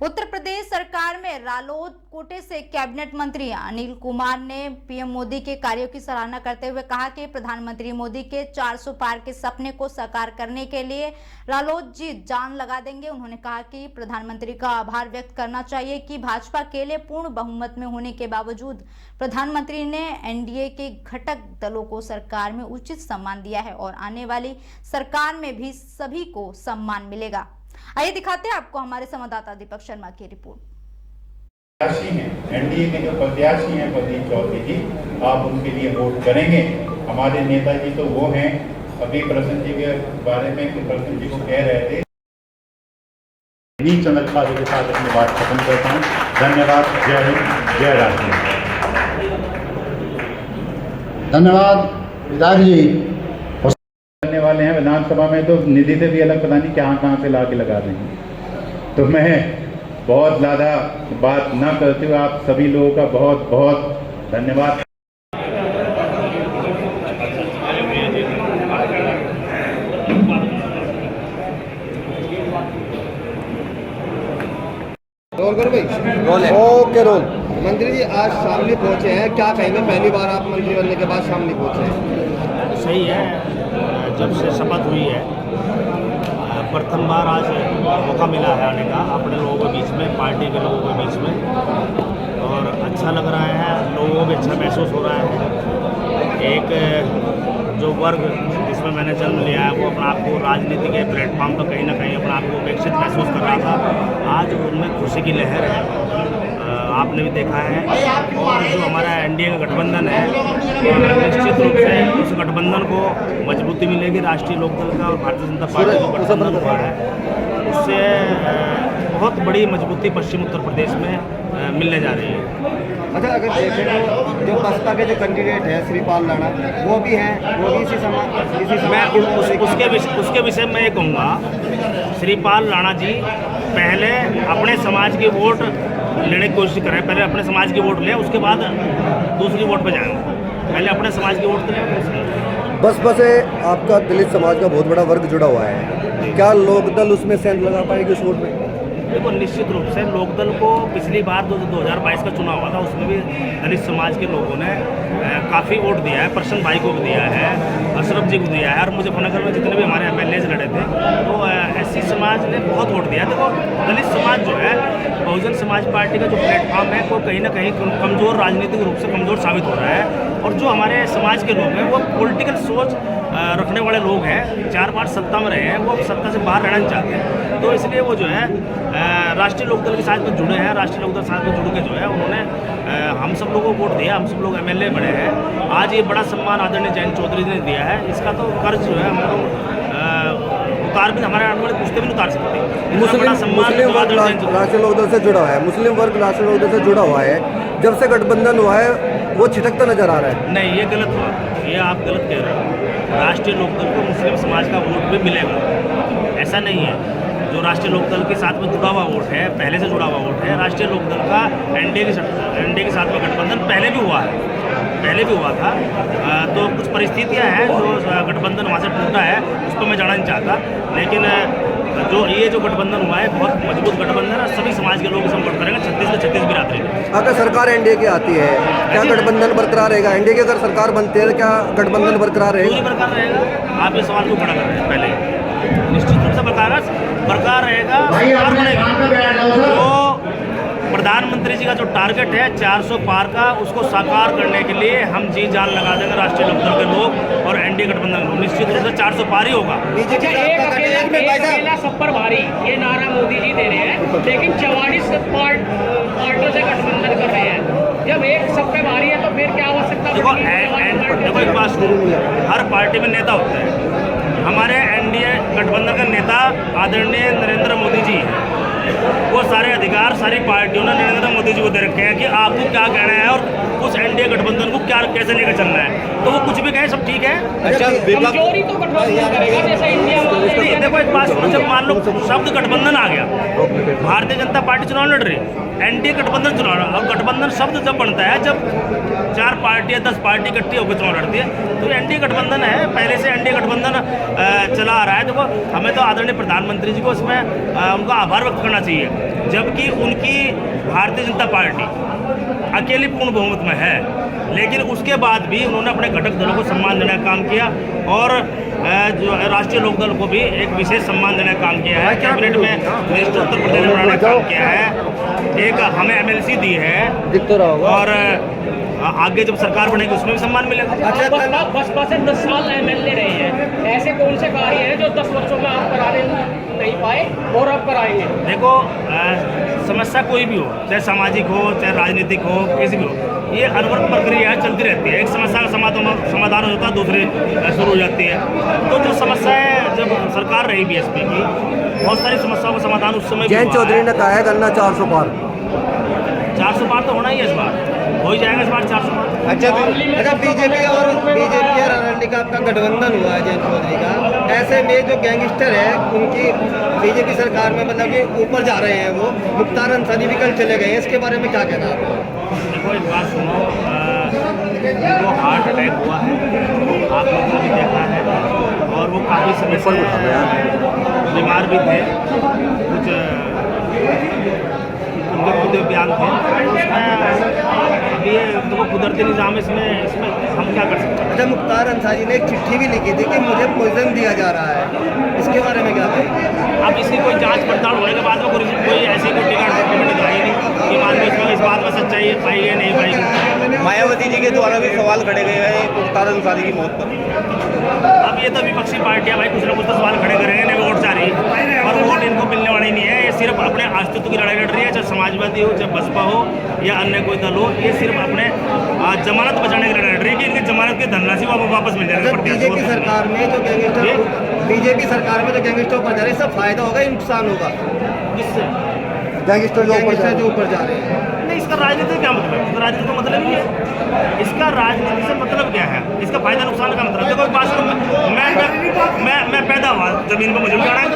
उत्तर प्रदेश सरकार में रालोद कोटे से कैबिनेट मंत्री अनिल कुमार ने पीएम मोदी के कार्यों की सराहना करते हुए कहा कि प्रधानमंत्री मोदी के 400 पार के सपने को साकार करने के लिए रालोद जी जान लगा देंगे। उन्होंने कहा कि प्रधानमंत्री का आभार व्यक्त करना चाहिए कि भाजपा के लिए पूर्ण बहुमत में होने के बावजूद प्रधानमंत्री ने एनडीए के घटक दलों को सरकार में उचित सम्मान दिया है और आने वाली सरकार में भी सभी को सम्मान मिलेगा। आइए दिखाते हैं आपको हमारे संवाददाता दीपक शर्मा की रिपोर्ट। प्रत्याशी हैं एनडीए के जो प्रत्याशी हैं प्रदीप चौधरी जी, आप उनके लिए वोट करेंगे। हमारे नेताजी तो वो हैं, अभी प्रसन्न जी के बारे में प्रसन्न जी को कह रहे थे। इन्हीं चंद्र खाली के साथ अपनी बात खत्म करता हूँ। धन्यवाद। जय हिंद, जय राष्ट्र। धन्यवाद विधायक जी। करने वाले हैं विधानसभा में तो निधि से भी अलग पता नहीं कहाँ से ला के लगा देंगे। तो मैं बहुत ज़्यादा बात ना करते हुए आप सभी लोगों का बहुत बहुत धन्यवाद। रोल करो भाई। रोल है। Okay role. मंत्री जी आज शामली पहुंचे हैं, क्या कहेंगे? पहली बार आप मंत्री बनने के बाद शामली पहुंचे हैं। सही है, जब से शपथ हुई है प्रथम बार आज मौका मिला है आने का अपने लोगों के बीच में, पार्टी के लोगों के बीच में, और अच्छा लग रहा है। लोगों को भी अच्छा महसूस हो रहा है। एक जो वर्ग जिसमें मैंने जन्म लिया है वो अपने आप को राजनीति के प्लेटफॉर्म पर कहीं ना कहीं अपने आप को उपेक्षित महसूस कर रहा था, आज उनमें खुशी की लहर है। आपने भी देखा है। और जो हमारा एनडीए का गठबंधन है, निश्चित रूप से उस गठबंधन को मजबूती मिलेगी। राष्ट्रीय लोकदल का और भारतीय जनता पार्टी का गठबंधन हुआ है, उससे बहुत बड़ी मजबूती पश्चिम उत्तर प्रदेश में मिलने जा रही है। अच्छा, अगर देखें तो जो बसपा के जो कैंडिडेट है श्रीपाल राणा, वो भी हैं, वो भी इसी समाज मैं उसके विषय में ये कहूँगा, श्रीपाल राणा जी पहले अपने समाज के वोट लेने की कोशिश करें। पहले अपने समाज की वोट लें, उसके बाद दूसरी वोट पे जाएं। पहले अपने समाज की वोट लें। बसपा से आपका दलित समाज का बहुत बड़ा वर्ग जुड़ा हुआ है, क्या लोकदल उसमें सेंध लगा पाएगी उस वोट में? देखो, निश्चित रूप से लोकदल को पिछली बार 2022 का चुनाव हुआ था, उसमें भी दलित समाज के लोगों ने काफ़ी वोट दिया है। प्रसन्न भाई को भी दिया है, अशरफ जी को दिया है, और मुजफ्फरनगर में जितने भी हमारे एमएलए लड़े थे तो एससी समाज ने बहुत वोट दिया। देखो, दलित समाज जो है बहुजन समाज पार्टी का जो प्लेटफॉर्म है वो कहीं ना कहीं कमज़ोर, राजनीतिक रूप से कमज़ोर साबित हो रहा है। और जो हमारे समाज के लोग हैं वो पॉलिटिकल सोच रखने वाले लोग हैं, 4 बार सत्ता में रहे हैं, वो सत्ता से बाहर रहना चाहते हैं। तो इसलिए वो जो है राष्ट्रीय लोकदल के साथ में जुड़े हैं। राष्ट्रीय लोकदल के साथ में जुड़ के जो है उन्होंने हम सब लोगों को वोट दिया, हम सब लोग एमएलए बने हैं। आज ये बड़ा सम्मान आदरणीय जयंत चौधरी ने दिया है, इसका तो कर्ज जो है हम लोग उतार भी, हमारे आने वाले पूछते भी नहीं उतार सकते। मुस्लिम वर्ग राष्ट्रीय लोकदल से जुड़ा हुआ है, मुस्लिम वर्ग राष्ट्रीय लोकदल से जुड़ा हुआ है। जब से गठबंधन हुआ है वो छिटकता नजर आ रहा है। नहीं, ये गलत हुआ, ये आप गलत कह रहे हो। राष्ट्रीय लोकदल को मुस्लिम समाज का वोट भी मिलेगा, ऐसा नहीं है। जो राष्ट्रीय लोकदल के साथ में जुड़ा हुआ वोट है, पहले से जुड़ा हुआ वोट है, राष्ट्रीय लोकदल का एनडीए के साथ में गठबंधन पहले भी हुआ है, पहले भी हुआ था। तो कुछ परिस्थितियां हैं जो गठबंधन वहाँ से टूटा है, उस पर मैं जाना नहीं चाहता। लेकिन जो गठबंधन हुआ है बहुत मजबूत गठबंधन है, सभी समाज के लोग इसे वोट करेंगे। 36 के 36 बिरादरी। अगर सरकार एनडीए की आती है, क्या गठबंधन बरकरार रहेगा? एनडीए की अगर सरकार बनती है, क्या गठबंधन बरकरार रहेगा? बरकरार रहेगा। आप ये सवाल क्यों खड़ा कर रहे हैं? पहले निश्चित रूप से बरकरार रहेगा। तो प्रधानमंत्री जी का जो टारगेट है 400 पार का, उसको साकार करने के लिए हम जी जान लगा देंगे, राष्ट्रीय लोकदल के लोग और एनडीए गठबंधन के लोग। निश्चित रूप से 400 पार ही होगा। अकेला सब पर भारी, ये नारा मोदी जी दे रहे हैं, लेकिन 44 पार्टियों से गठबंधन कर रहे हैं। जब एक सब पे भारी है तो फिर क्या हो सकता है? देखो एक बात सुनो, हर पार्टी में नेता होते हैं। हमारे एनडीए गठबंधन का नेता आदरणीय नरेंद्र मोदी जी हैं। वो सारे अधिकार सारी पार्टियों ने नरेंद्र मोदी जी को दे रखे हैं कि आपको क्या कहना है और उस एनडीए गठबंधन को क्या कैसे लेकर चलना है। तो वो कुछ भी कहे, सब ठीक है। कमजोरी तो गठबंधन करेगा, जैसे इंडिया में। देखो एक बात सुनो, जब मान लो शब्द गठबंधन आ गया, भारतीय जनता पार्टी चुनाव लड़ रही, एनडीए गठबंधन चुनाव लड़ा। अब गठबंधन शब्द जब बनता है जब 4 पार्टी या 10 पार्टी इकट्ठी होकर चुनाव लड़ती है, तो एनडीए गठबंधन है। पहले से एनडीए गठबंधन चला आ रहा है। देखो, हमें तो आदरणीय प्रधानमंत्री जी को इसमें उनका आभार व्यक्त करना चाहिए, जबकि उनकी भारतीय जनता पार्टी अकेली पूर्ण बहुमत में है, लेकिन उसके बाद भी उन्होंने अपने घटक दलों को सम्मान देने का काम किया और जो राष्ट्रीय लोकदल को भी एक विशेष सम्मान देने का काम किया है। कैबिनेट में मिनिस्टर उत्तर प्रदेश में बनाने का काम किया है, एक हमें एमएलसी दी है और आगे जब सरकार बनेगी उसमें भी सम्मान मिलेगा। बसपा से 10 साल एमएलए रहे हैं, ऐसे कौन से कार्य हैं जो 10 वर्षों में आप कराने नहीं पाए और अब कराएंगे? देखो, समस्या कोई भी हो, चाहे सामाजिक हो चाहे राजनीतिक हो, किसी भी हो, ये अनवरत प्रक्रिया चलती रहती है। एक समस्या का समाधान हो जाता है, दूसरी शुरू हो जाती है। तो जो समस्याएं जब सरकार रही बीएसपी की, बहुत सारी समस्याओं का समाधान उस समय जयंत चौधरी ने कहा है गन्ना 400 पार। 400 पार तो होना ही है इस बार, हो ही जाएगा इस बार 400 पार। अच्छा, बीजेपी और आरएलडी का आपका गठबंधन हुआ है जयंत चौधरी का, ऐसे में जो गैंगस्टर है उनकी बीजेपी सरकार में मतलब कि ऊपर जा रहे हैं, वो मुख्तार अंसारी भी कल चले गए हैं, इसके बारे में क्या कहना है? देखो, एक बात सुनो, उनको हार्ट अटैक हुआ है, आप लोगों ने भी देखा है, और वो काफ़ी समय से बीमार भी थे, कुछ उनके खुद बयान थे। अभी देखो, कुदरती निज़ाम इसमें हम क्या कर सकते हैं? अच्छा, मुख्तार अंसारी ने एक चिट्ठी भी लिखी थी कि मुझे पॉइजन दिया जा रहा है, इसके बारे में क्या कहेंगे? अब इसकी कोई जांच पड़ताल होने के बाद में कोई ऐसी कोई टिकट डॉक्यूमेंट दिखाई नहीं कि मान लो इसमें इस बात में सच्चाई पाई है नहीं पाई। मायावती जी के द्वारा भी सवाल खड़े गए हैं मुख्तार अंसारी की मौत पर। अब ये तो विपक्षी पार्टियां भाई कुछ ना कुछ तो सवाल खड़े करेंगे, नहीं वोट चाह रही है, और वोट इनको मिलने वाली नहीं है। ये सिर्फ अपने अस्तित्व की लड़ाई लड़ रही है, चाहे समाजवादी हो, चाहे बसपा हो या अन्य कोई दल हो। ये सिर्फ अपने जमानत बचाने की लड़ाई लड़ रही है कि इनकी जमानत की धनराशि वापस मिल जाए। बीजेपी सरकार में जो गैंगस्टर ऊपर जा रहे हैं, सब फायदा होगा, नुकसान होगा? किससे? गैंगस्टर जो ऊपर जा रहे हैं। नहीं, इसका राजनीति क्या मतलब है? इसका राजनीति का मतलब ही है। इसका राजनीति से मतलब क्या है? इसका फायदा नुकसान का मतलब। देखो, एक बात मैं पैदा हुआ जमीन पर, मुझे जाना है,